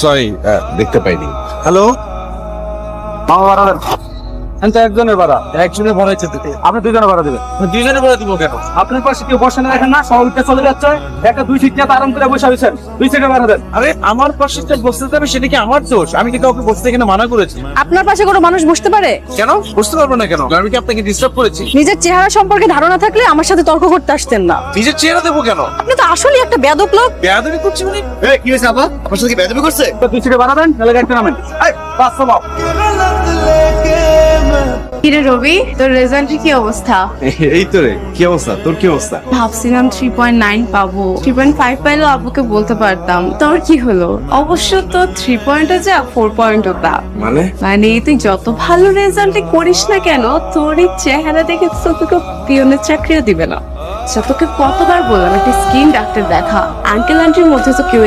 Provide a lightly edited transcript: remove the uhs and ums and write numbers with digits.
Sorry, দেখতে পাইনি। Hello, মামা ভাড়া দেন। একজনের ভাড়া, একজনের ভাড়া হচ্ছে আপনি দুজনের ভাড়া দেবেন। দুজনের ভাড়া দিব কেন? আপনার পাশে কেউ বসে না, দেখেন না সবাই চলে যাচ্ছে, একটা 2 সিট নিয়ে আরাম করে বসে আছেন, 2 সিটে ভাড়া দেন। আরে আমার পাশে যে বসতে যাবে সেটা কি আমার দোষ? আমি কি কাউকে বসতে এখানে মানা করেছি? আপনার পাশে কোনো মানুষ বসতে পারে? কেন বসতে পারবো না কেন? আমি কি আপনাকে ডিস্টার্ব করেছি? নিজের চেহারা সম্পর্কে ধারণা থাকলে আমার সাথে তর্ক করতে আসতেন না। নিজের চেহারা দেবো কেন? আপনি তো আসলেই একটা বেয়াদব লোক। বেয়াদবি করছি মানে? কি হয়েছে আপা? আপনার সাথে কি বেয়াদবি করছে? 2 সিটে ভাড়া দেন, নাহলে গাড়িতে নামেন। এই বাস থামাও। কিরে রবি, তোর রেজাল্টের কি অবস্থা? এই তো রে, কি অবস্থা? তোর কি অবস্থা? ভাবছিলাম 3.9 পাবো, 3.5 পাইলেও আব্বুকে বলতে পারতাম। তোর কি হলো? অবশ্য তো 3 পয়েন্টও যা 4 পয়েন্টও তা। মানে তুই যত ভালো রেজাল্ট করিস না কেন, তোর এই চেহারা দেখে তো তোকে পিয়নের চাকরিও দিবে না। তোকে কতবার বললাম একটা স্কিন ডাক্তার দেখা, আঙ্কেল আন্টির মধ্যে তো কেউ